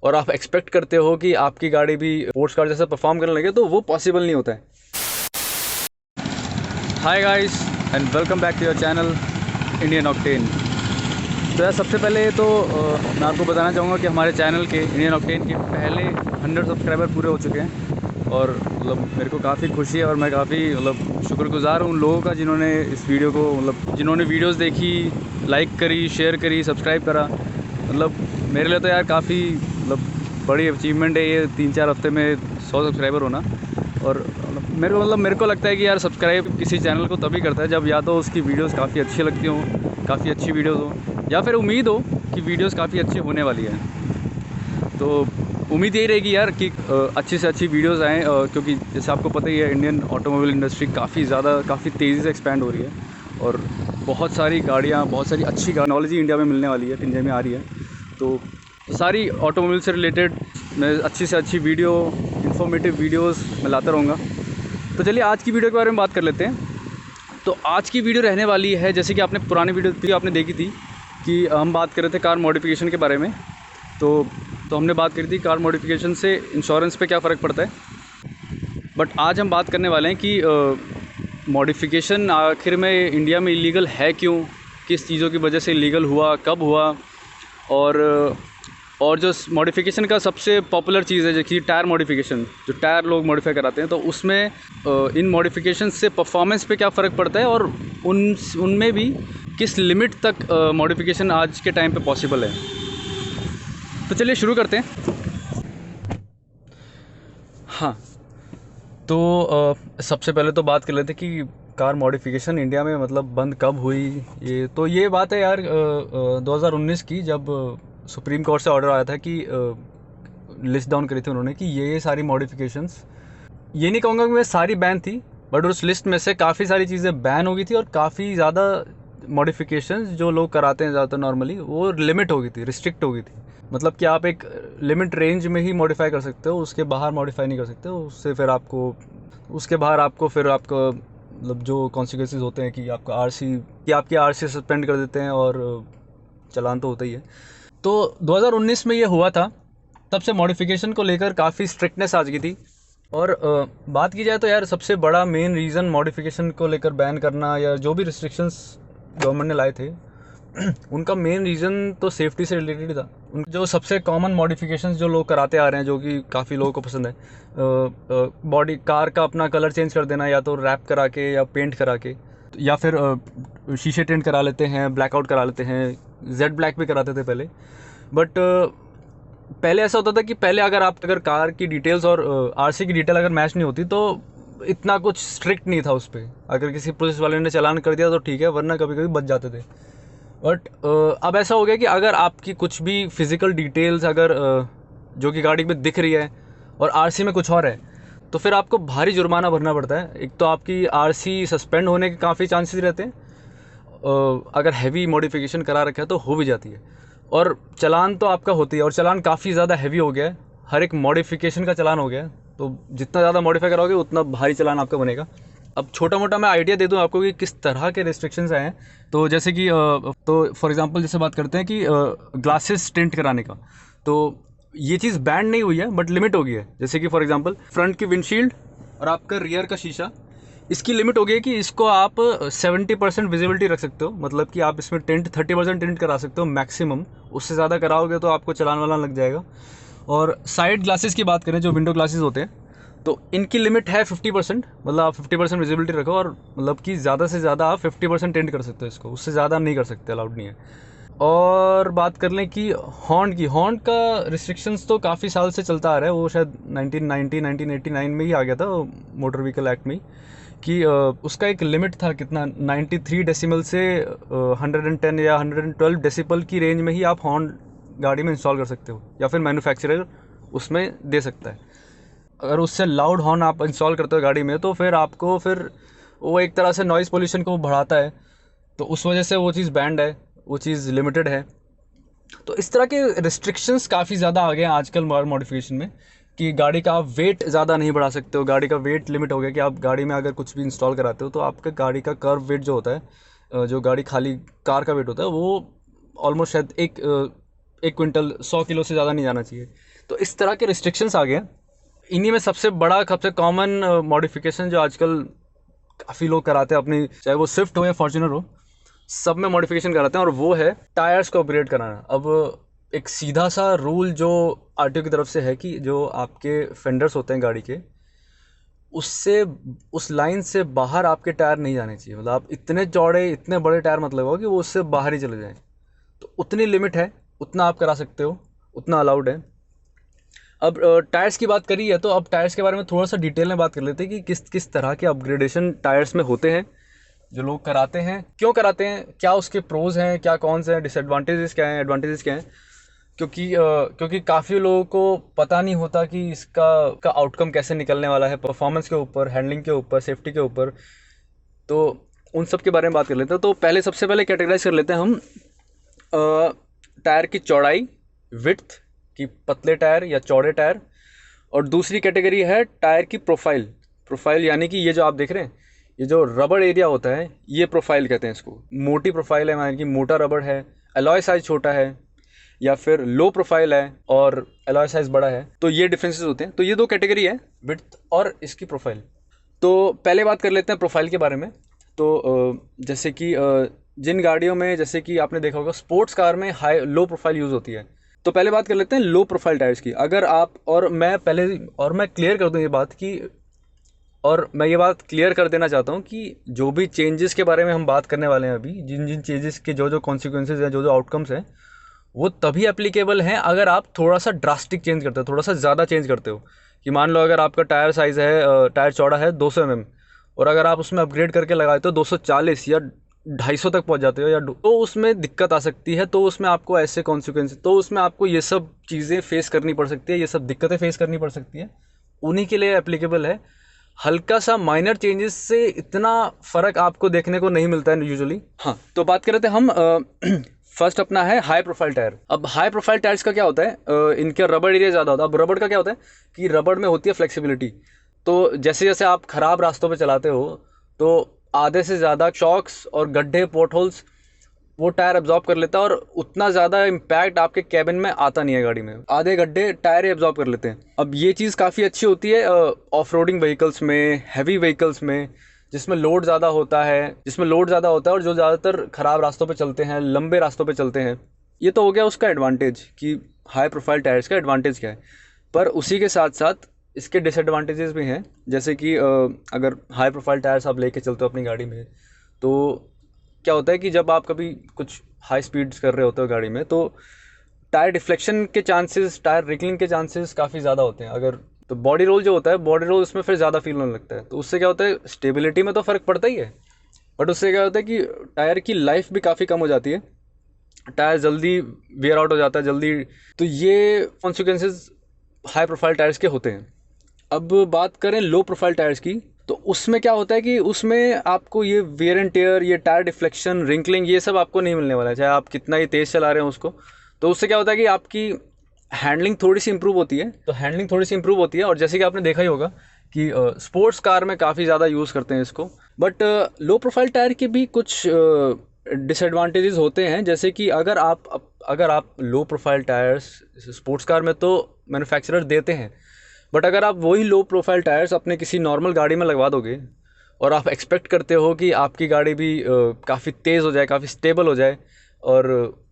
और आप एक्सपेक्ट करते हो कि आपकी गाड़ी भी स्पोर्ट्स कार जैसा परफॉर्म करने लगे, तो वो पॉसिबल नहीं होता है। Hi guys and welcome back to your channel Indian Octane. तो यार सबसे पहले तो मैं आपको बताना चाहूँगा कि हमारे चैनल के इंडियन ऑक्टेन के पहले 100 सब्सक्राइबर पूरे हो चुके हैं और मतलब मेरे को काफ़ी खुशी है और मैं काफ़ी मतलब शुक्रगुज़ार हूँ उन लोगों का जिन्होंने इस वीडियो को मतलब जिन्होंने वीडियोस देखी, लाइक करी, शेयर करी, सब्सक्राइब करा। मतलब मेरे लिए तो यार काफ़ी मतलब बड़ी अचीवमेंट है ये 3-4 हफ्ते में 100 सब्सक्राइबर होना। और मेरे को लगता है कि यार सब्सक्राइब किसी चैनल को तभी करता है जब या तो उसकी वीडियोस काफ़ी अच्छी लगती हों, काफ़ी अच्छी वीडियोस हो, या फिर उम्मीद हो कि वीडियोस काफ़ी अच्छी होने वाली है। तो उम्मीद यही रहेगी यार कि अच्छी से अच्छी वीडियोस आएँ, क्योंकि जैसे आपको पता ही है इंडियन ऑटोमोबाइल इंडस्ट्री काफ़ी तेज़ी से एक्सपैंड हो रही है और बहुत सारी गाड़ियाँ, बहुत सारी अच्छी टेक्नोलॉजी इंडिया में मिलने वाली है, इंडिया में आ रही है। तो सारी ऑटोमोबाइल से रिलेटेड मैं अच्छी से अच्छी वीडियो, इन्फॉर्मेटिव वीडियोस मैं लाता रहूँगा। तो चलिए आज की वीडियो के बारे में बात कर लेते हैं। तो आज की वीडियो रहने वाली है, जैसे कि आपने पुरानी वीडियो भी आपने देखी थी कि हम बात कर रहे थे कार मॉडिफिकेशन के बारे में। तो हमने बात करी थी कार मॉडिफिकेशन से इंश्योरेंस पे क्या फ़र्क पड़ता है। बट आज हम बात करने वाले हैं कि मॉडिफिकेशन आखिर में इंडिया में इलीगल है क्यों, किस चीज़ों की वजह से इलीगल हुआ, कब हुआ, और जो मॉडिफिकेशन का सबसे पॉपुलर चीज़ है जैसे टायर मॉडिफिकेशन, जो टायर लोग मॉडिफाई कराते हैं, तो उसमें इन मॉडिफिकेशन से परफॉर्मेंस पे क्या फ़र्क पड़ता है और उनमें भी किस लिमिट तक मॉडिफिकेशन आज के टाइम पे पॉसिबल है। तो चलिए शुरू करते हैं। हाँ, तो सबसे पहले तो बात कर लेते हैं कि कार मॉडिफिकेशन इंडिया में मतलब बंद कब हुई। ये बात है यार 2019 की, जब सुप्रीम कोर्ट से ऑर्डर आया था कि लिस्ट डाउन करी थी उन्होंने कि ये सारी मॉडिफिकेशंस, ये नहीं कहूँगा कि मैं सारी बैन थी, बट उस लिस्ट में से काफ़ी सारी चीज़ें बैन हो गई थी और काफ़ी ज़्यादा मॉडिफिकेशंस जो लोग कराते हैं ज़्यादातर नॉर्मली, वो लिमिट हो गई थी, रिस्ट्रिक्ट हो गई थी। मतलब कि आप एक लिमिट रेंज में ही मॉडिफाई कर सकते हो, उसके बाहर मॉडिफाई नहीं कर सकते हो। उसके बाहर आपको फिर आपका मतलब जो कॉन्सिक्वेंसेस होते हैं कि आपकी आरसी सस्पेंड कर देते हैं और चालान तो होता ही है। तो 2019 में ये हुआ था, तब से मॉडिफिकेशन को लेकर काफ़ी स्ट्रिक्टनेस आ गई थी। और बात की जाए तो यार सबसे बड़ा मेन रीज़न मॉडिफिकेशन को लेकर बैन करना या जो भी रिस्ट्रिक्शंस गवर्नमेंट ने लाए थे उनका मेन रीज़न तो सेफ्टी से रिलेटेड था। जो सबसे कॉमन मॉडिफिकेशंस जो लोग कराते आ रहे हैं, जो कि काफ़ी लोगों को पसंद है, बॉडी कार का अपना कलर चेंज कर देना, या तो रैप करा के या पेंट करा के, या फिर शीशे टेंट करा लेते हैं, ब्लैकआउट करा लेते हैं, जेड ब्लैक भी कराते थे पहले। बट पहले ऐसा होता था कि पहले अगर कार की डिटेल्स और आरसी की डिटेल अगर मैच नहीं होती तो इतना कुछ स्ट्रिक्ट नहीं था उस पर। अगर किसी पुलिस वाले ने चालान कर दिया तो ठीक है, वरना कभी कभी बच जाते थे। बट अब ऐसा हो गया कि अगर आपकी कुछ भी फिज़िकल डिटेल्स अगर जो कि गाड़ी में दिख रही है और आरसी में कुछ और है, तो फिर आपको भारी जुर्माना भरना पड़ता है। एक तो आपकी आरसी सस्पेंड होने के काफ़ी चांसेस रहते हैं, अगर हैवी मॉडिफिकेशन करा रखा है तो हो भी जाती है, और चालान तो आपका होती है, और चालान काफ़ी ज़्यादा हैवी हो गया है, हर एक मॉडिफिकेशन का चालान हो गया है। तो जितना ज़्यादा मॉडिफाई कराओगे उतना भारी चालान आपका बनेगा। अब छोटा मोटा मैं आइडिया दे दूं आपको कि किस तरह के रिस्ट्रिक्शंस आए हैं। तो जैसे कि तो फॉर एग्जांपल जैसे बात करते हैं कि ग्लासेस टिंट कराने का, तो ये चीज़ बैंड नहीं हुई है बट लिमिट हो गई है। जैसे कि फॉर एग्जांपल फ्रंट की विंडशील्ड और आपका रियर का शीशा, इसकी लिमिट हो गई है कि इसको आप 70% विजिबिलिटी रख सकते हो। मतलब कि आप इसमें टेंट 30% टेंट करा सकते हो मैक्सिमम, उससे ज़्यादा कराओगे तो आपको चालान वालान लग जाएगा। और साइड ग्लासेस की बात करें, जो विंडो ग्लासेस होते हैं, तो इनकी लिमिट है 50%। मतलब आप 50% विजिबिलिटी रखो और मतलब कि ज़्यादा से ज़्यादा आप 50% टेंट कर सकते हो इसको, उससे ज़्यादा नहीं कर सकते, अलाउड नहीं है। और बात कर लें कि हॉर्न का रिस्ट्रिक्शंस तो काफ़ी साल से चलता आ रहा है। वो शायद 1989 में ही आ गया था मोटर व्हीकल एक्ट में, कि उसका एक लिमिट था कितना, 93 डेसिबल से 110 या 112 डेसिबल की रेंज में ही आप हॉर्न गाड़ी में इंस्टॉल कर सकते हो, या फिर मैन्युफैक्चरर उसमें दे सकता है। अगर उससे लाउड हॉर्न आप इंस्टॉल करते हो गाड़ी में तो फिर वो एक तरह से नॉइज़ पोल्यूशन को बढ़ाता है, तो उस वजह से वो चीज़ बैंड है, वो चीज़ लिमिटेड है। तो इस तरह के रिस्ट्रिक्शंस काफ़ी ज़्यादा आ गए हैं आजकल मॉडिफिकेशन में, कि गाड़ी का आप वेट ज़्यादा नहीं बढ़ा सकते हो। गाड़ी का वेट लिमिट हो गया कि आप गाड़ी में अगर कुछ भी इंस्टॉल कराते हो तो आपका गाड़ी का कर्व वेट जो होता है, जो गाड़ी खाली कार का वेट होता है, वो ऑलमोस्ट शायद एक क्विंटल 100 किलो से ज़्यादा नहीं जाना चाहिए। तो इस तरह के रिस्ट्रिक्शंस आ गए हैं। इन्हीं में सबसे बड़ा, सबसे कॉमन मॉडिफिकेशन जो आजकल काफ़ी लोग कराते हैं अपनी, चाहे वो स्विफ्ट हो या फॉर्च्यूनर हो, सब में मॉडिफिकेशन कराते हैं, और वो है टायर्स को अपग्रेड कराना। अब एक सीधा सा रूल जो आरटीओ की तरफ से है कि जो आपके फेंडर्स होते हैं गाड़ी के, उससे उस लाइन से बाहर आपके टायर नहीं जाने चाहिए। मतलब आप इतने चौड़े, इतने बड़े टायर मत लगाओ कि वो उससे बाहर ही चले जाएं। तो उतनी लिमिट है, उतना आप करा सकते हो, उतना अलाउड है। अब टायर्स की बात करी है तो अब टायर्स के बारे में थोड़ा सा डिटेल में बात कर लेते हैं कि किस किस तरह के अपग्रेडेशन टायर्स में होते हैं, जो लोग कराते हैं, क्यों कराते हैं, क्या उसके प्रोज हैं, क्या कॉन्स हैं, डिसएडवांटेजेस क्या हैं, एडवांटेजेस क्या हैं। क्योंकि काफ़ी लोगों को पता नहीं होता कि इसका आउटकम कैसे निकलने वाला है, परफॉर्मेंस के ऊपर, हैंडलिंग के ऊपर, सेफ्टी के ऊपर। तो उन सब के बारे में बात कर लेते हैं। तो सबसे पहले कैटेगराइज कर लेते हैं हम टायर की चौड़ाई, विड्थ, कि पतले टायर या चौड़े टायर। और दूसरी कैटेगरी है टायर की प्रोफाइल यानी कि ये जो आप देख रहे हैं, ये जो रबड़ एरिया होता है, ये प्रोफाइल कहते हैं इसको। मोटी प्रोफाइल है यानी कि मोटा रबड़ है, अलॉय साइज छोटा है, या फिर लो प्रोफाइल है और अलॉय साइज बड़ा है। तो ये डिफरेंसेस होते हैं। तो ये दो कैटेगरी है, विड्थ और इसकी प्रोफाइल। तो पहले बात कर लेते हैं प्रोफाइल के बारे में। तो जैसे कि जिन गाड़ियों में, जैसे कि आपने देखा होगा स्पोर्ट्स कार में लो प्रोफाइल यूज़ होती है। तो पहले बात कर लेते हैं लो प्रोफाइल टायर्स की। अगर आप, और मैं क्लियर कर दूं ये बात कि, और मैं ये बात क्लियर कर देना चाहता हूँ कि जो भी चेंजेस के बारे में हम बात करने वाले हैं अभी, जिन जिन चेंजेस के जो कॉन्सिक्वेंसेज हैं, जो आउटकम्स हैं, वो तभी एप्लीकेबल हैं अगर आप थोड़ा सा ड्रास्टिक चेंज करते हो, थोड़ा सा ज़्यादा चेंज करते हो। कि मान लो अगर आपका टायर साइज़ है, टायर चौड़ा है 200 mm, और अगर आप उसमें अपग्रेड करके लगाते हो 240 या 250 तक पहुंच जाते हो, या तो उसमें दिक्कत आ सकती है। तो उसमें आपको ऐसे कॉन्सिक्वेंस, तो उसमें आपको ये सब चीज़ें फेस करनी पड़ सकती है, ये सब दिक्कतें फेस करनी पड़ सकती है। उन्हीं के लिए एप्लीकेबल है। हल्का सा माइनर चेंजेस से इतना फ़र्क आपको देखने को नहीं मिलता है यूजुअली। हाँ, तो बात कर रहे थे हम फर्स्ट अपना है हाई प्रोफाइल टायर। अब हाई प्रोफाइल टायर्स का क्या होता है, इनका रबड़ एरिया ज़्यादा होता है। अब रबड़ का क्या होता है कि रबड़ में होती है फ्लेक्सिबिलिटी। तो जैसे जैसे आप ख़राब रास्तों पे चलाते हो, तो आधे से ज़्यादा शॉक्स और गड्ढे, पोर्ट होल्स, वो टायर एब्जॉर्ब कर लेता है, और उतना ज़्यादा इम्पैक्ट आपके कैबिन में आता नहीं है गाड़ी में। आधे गड्ढे टायर एब्जॉर्ब कर लेते हैं। अब ये चीज़ काफ़ी अच्छी होती है ऑफ रोडिंग व्हीकल्स में, हैवी व्हीकल्स में, जिसमें लोड ज़्यादा होता है, और जो ज़्यादातर ख़राब रास्तों पे चलते हैं, लंबे रास्तों पे चलते हैं। ये तो हो गया उसका एडवांटेज कि हाई प्रोफाइल टायर्स का एडवांटेज क्या है। पर उसी के साथ साथ इसके डिसएडवांटेजेस भी हैं। जैसे कि अगर हाई प्रोफाइल टायर्स आप लेके चलते हो अपनी गाड़ी में, तो क्या होता है कि जब आप कभी कुछ हाई स्पीड्स कर रहे होते हो गाड़ी में, तो टायर डिफ्लेक्शन के चांसेस, टायर रिकलिंग के चांसेस काफ़ी ज़्यादा होते हैं। अगर तो बॉडी रोल जो होता है, बॉडी रोल उसमें फिर ज़्यादा फील होने लगता है। तो उससे क्या होता है, स्टेबिलिटी में तो फ़र्क पड़ता ही है, बट उससे क्या होता है कि टायर की लाइफ भी काफ़ी कम हो जाती है, टायर जल्दी वेयर आउट हो जाता है जल्दी। तो ये कॉन्सिक्वेंसेस हाई प्रोफाइल टायर्स के होते हैं। अब बात करें लो प्रोफाइल टायर्स की, तो उसमें क्या होता है कि उसमें आपको ये वेयर एंड टेयर, ये टायर डिफ्लेक्शन, रिंकलिंग, ये सब आपको नहीं मिलने वाला है, चाहे आप कितना ही तेज़ चला रहे हो उसको। तो उससे क्या होता है कि आपकी हैंडलिंग थोड़ी सी इंप्रूव होती है। और जैसे कि आपने देखा ही होगा कि स्पोर्ट्स कार में काफ़ी ज़्यादा यूज़ करते हैं इसको। बट लो प्रोफाइल टायर के भी कुछ डिसएडवांटेजेस होते हैं। जैसे कि अगर आप low profile tyres sports car में तो मैन्युफैक्चरर देते हैं, बट अगर आप वही लो प्रोफाइल टायर्स अपने किसी नॉर्मल गाड़ी में लगवा दोगे, और आप एक्सपेक्ट करते हो कि आपकी गाड़ी भी काफ़ी तेज़ हो जाए, काफ़ी स्टेबल हो जाए, और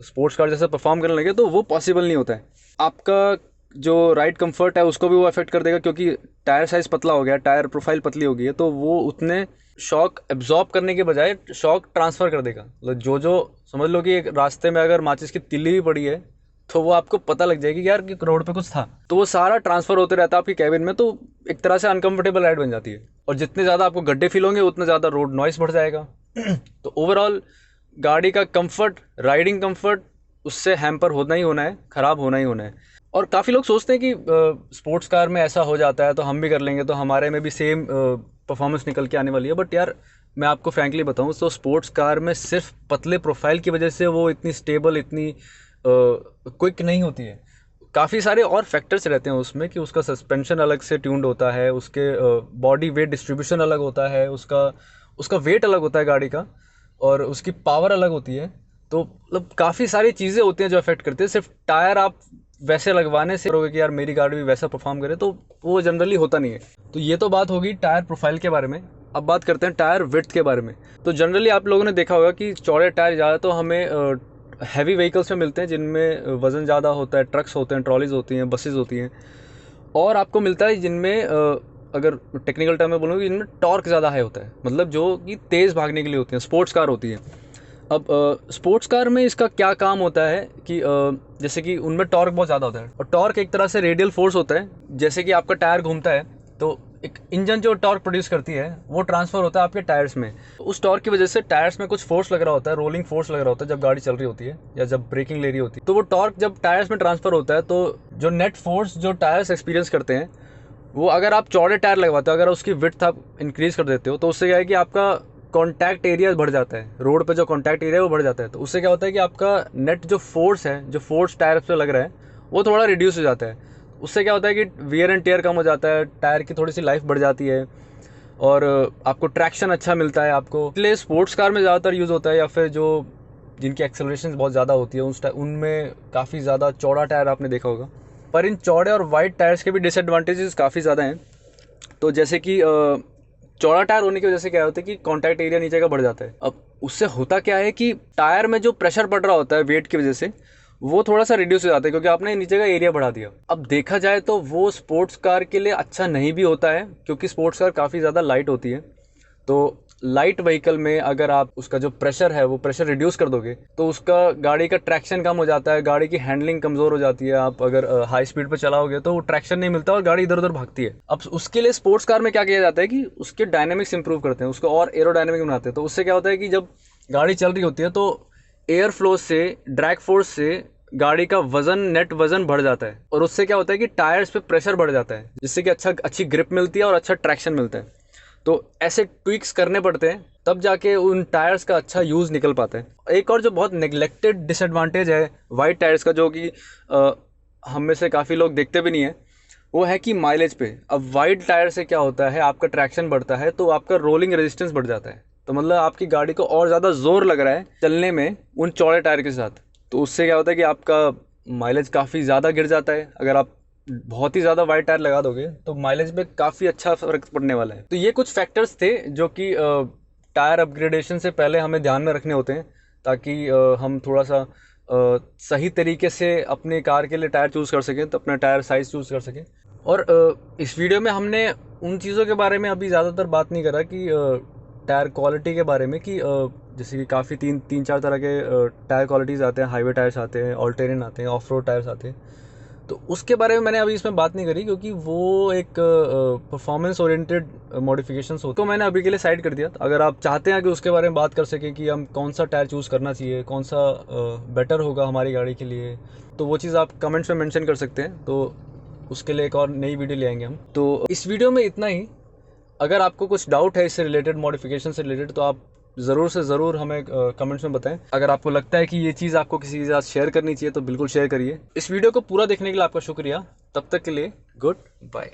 स्पोर्ट्स कार जैसा परफॉर्म करने लगे, तो वो पॉसिबल नहीं होता है। आपका जो राइड कंफर्ट है उसको भी वो अफेक्ट कर देगा, क्योंकि टायर साइज़ पतला हो गया, टायर प्रोफाइल पतली हो गई है, तो वो उतने शॉक एब्जॉर्ब करने के बजाय शॉक ट्रांसफ़र कर देगा। मतलब जो समझ लो कि एक रास्ते में अगर माचिस की तिल्ली भी पड़ी है, तो वो आपको पता लग जाएगी कि यार कि रोड पे कुछ था, तो वो सारा ट्रांसफ़र होते रहता है आपकी कैबिन में। तो एक तरह से अनकंफर्टेबल राइड बन जाती है, और जितने ज़्यादा आपको गड्ढे फील होंगे, उतना ज़्यादा रोड नॉइस बढ़ जाएगा। तो ओवरऑल गाड़ी का कंफर्ट, राइडिंग कंफर्ट, उससे हैम्पर होना ही होना है, ख़राब होना ही होना है। और काफ़ी लोग सोचते हैं कि स्पोर्ट्स कार में ऐसा हो जाता है तो हम भी कर लेंगे, तो हमारे में भी सेम परफॉर्मेंस निकल के आने वाली है। बट यार मैं आपको फ्रैंकली बताऊं तो स्पोर्ट्स कार में सिर्फ पतले प्रोफाइल की वजह से वो इतनी स्टेबल, इतनी क्विक नहीं होती है। काफ़ी सारे और फैक्टर्स रहते हैं उसमें, कि उसका सस्पेंशन अलग से ट्यून्ड होता है, उसके बॉडी वेट डिस्ट्रीब्यूशन अलग होता है, उसका वेट अलग होता है गाड़ी का, और उसकी पावर अलग होती है। तो मतलब काफ़ी सारी चीज़ें होती हैं जो अफेक्ट करती है। सिर्फ टायर आप वैसे लगवाने से करोगे कि यार मेरी गाड़ी भी वैसा परफॉर्म करे, तो वो जनरली होता नहीं है। तो ये तो बात होगी टायर प्रोफाइल के बारे में। अब बात करते हैं टायर विड्थ के बारे में। तो जनरली आप लोगों ने देखा होगा कि चौड़े टायर ज़्यादा तो हमें हैवी व्हीकल्स में मिलते हैं, जिनमें वज़न ज़्यादा होता है, ट्रक्स होते हैं, ट्रॉलीज होती हैं, बसेज होती हैं। और आपको मिलता है जिनमें अगर टेक्निकल टर्म में बोलूँ, जिनमें टॉर्क ज़्यादा हाई होता है, मतलब जो कि तेज़ भागने के लिए होती हैं, स्पोर्ट्स कार होती हैं। अब स्पोर्ट्स कार में इसका क्या काम होता है कि जैसे कि उनमें टॉर्क बहुत ज़्यादा होता है, और टॉर्क एक तरह से रेडियल फोर्स होता है। जैसे कि आपका टायर घूमता है तो एक इंजन जो टॉर्क प्रोड्यूस करती है वो ट्रांसफर होता है आपके टायर्स में। उस टॉर्क की वजह से टायर्स में कुछ फोर्स लग रहा होता है, रोलिंग फोर्स लग रहा होता है जब गाड़ी चल रही होती है या जब ब्रेकिंग ले रही होती है। तो वो टॉर्क जब टायर्स में ट्रांसफर होता है तो जो नेट फोर्स जो टायर्स एक्सपीरियंस करते हैं, वो अगर आप चौड़े टायर लगवाते हो, अगर उसकी विड्थ आप इंक्रीज कर देते हो, तो उससे क्या है कि आपका कॉन्टैक्ट एरिया बढ़ जाता है, रोड पे जो कॉन्टैक्ट एरिया है वो बढ़ जाता है। तो उससे क्या होता है कि आपका नेट जो फोर्स है, जो फोर्स टायर पे लग रहा है, वो थोड़ा रिड्यूस हो जाता है। उससे क्या होता है कि वियर एंड टेयर कम हो जाता है, टायर की थोड़ी सी लाइफ बढ़ जाती है, और आपको ट्रैक्शन अच्छा मिलता है आपको। इसलिए स्पोर्ट्स कार में ज़्यादातर यूज़ होता है, या फिर जो जिनकी एक्सेलरेशन बहुत ज़्यादा होती है उनमें काफ़ी ज़्यादा चौड़ा टायर आपने देखा होगा। पर इन चौड़े और वाइड टायर्स के भी डिसएडवांटेजेस काफ़ी ज़्यादा हैं। तो जैसे कि चौड़ा टायर होने की वजह से क्या होता है कि कॉन्टैक्ट एरिया नीचे का बढ़ जाता है। अब उससे होता क्या है कि टायर में जो प्रेशर पड़ रहा होता है वेट की वजह से, वो थोड़ा सा रिड्यूस हो जाता है, क्योंकि आपने नीचे का एरिया बढ़ा दिया। अब देखा जाए तो वो स्पोर्ट्स कार के लिए अच्छा नहीं भी होता है, क्योंकि स्पोर्ट्स कार काफ़ी ज़्यादा लाइट होती है। तो लाइट व्हीकल में अगर आप उसका जो प्रेशर है वो प्रेशर रिड्यूस कर दोगे, तो उसका गाड़ी का ट्रैक्शन कम हो जाता है, गाड़ी की हैंडलिंग कमज़ोर हो जाती है। आप अगर हाई स्पीड पर चलाओगे तो वो ट्रैक्शन नहीं मिलता और गाड़ी इधर उधर भागती है। अब उसके लिए स्पोर्ट्स कार में क्या किया जाता है कि उसके डायनेमिक्स इंप्रूव करते हैं, उसको और एरोडायनेमिक बनाते हैं। तो उससे क्या होता है कि जब गाड़ी चल रही होती है तो एयर फ्लो से, ड्रैग फोर्स से गाड़ी का वजन, नेट वजन बढ़ जाता है, और उससे क्या होता है कि टायर्स पे प्रेशर बढ़ जाता है, जिससे कि अच्छी ग्रिप मिलती है और अच्छा ट्रैक्शन मिलता है। तो ऐसे ट्विक्स करने पड़ते हैं, तब जाके उन टायर्स का अच्छा यूज़ निकल पाता है। एक और जो बहुत नेग्लेक्टेड डिसएडवांटेज है वाइड टायर्स का, जो कि हम में से काफ़ी लोग देखते भी नहीं है, वो है कि माइलेज पे। अब वाइड टायर से क्या होता है, आपका ट्रैक्शन बढ़ता है तो आपका रोलिंग रेजिस्टेंस बढ़ जाता है। तो मतलब आपकी गाड़ी को और ज़्यादा जोर लग रहा है चलने में उन चौड़े टायर के साथ। तो उससे क्या होता है कि आपका माइलेज काफ़ी ज़्यादा गिर जाता है। अगर आप बहुत ही ज़्यादा वाइड टायर लगा दोगे तो माइलेज में काफ़ी अच्छा फ़र्क पड़ने वाला है। तो ये कुछ फैक्टर्स थे जो कि टायर अपग्रेडेशन से पहले हमें ध्यान में रखने होते हैं, ताकि हम थोड़ा सा सही तरीके से अपने कार के लिए टायर चूज़ कर सकें, तो अपना टायर साइज़ चूज़ कर सकें। और इस वीडियो में हमने उन चीज़ों के बारे में अभी ज़्यादातर बात नहीं करा कि टायर क्वालिटी के बारे में, कि जैसे कि काफ़ी तीन चार तरह के टायर क्वालिटीज़ आते हैं। हाईवे टायर्स आते हैं, ऑल टेरेन आते हैं, ऑफ रोड टायर्स आते हैं। तो उसके बारे में मैंने अभी इसमें बात नहीं करी, क्योंकि वो एक परफॉर्मेंस ओरिएंटेड मॉडिफिकेशंस होते, तो मैंने अभी के लिए साइड कर दिया। अगर आप चाहते हैं कि उसके बारे में बात कर सकें कि हम कौन सा टायर चूज़ करना चाहिए, कौन सा बेटर होगा हमारी गाड़ी के लिए, तो वो चीज़ आप कमेंट्स में मेंशन कर सकते हैं। तो उसके लिए एक और नई वीडियो ले आएंगे हम। तो इस वीडियो में इतना ही। अगर आपको कुछ डाउट है इससे रिलेटेड, मॉडिफिकेशन से रिलेटेड, तो आप ज़रूर से ज़रूर हमें कमेंट्स में बताएं। अगर आपको लगता है कि ये चीज़ आपको किसी के साथ शेयर करनी चाहिए तो बिल्कुल शेयर करिए। इस वीडियो को पूरा देखने के लिए आपका शुक्रिया। तब तक के लिए गुड बाय।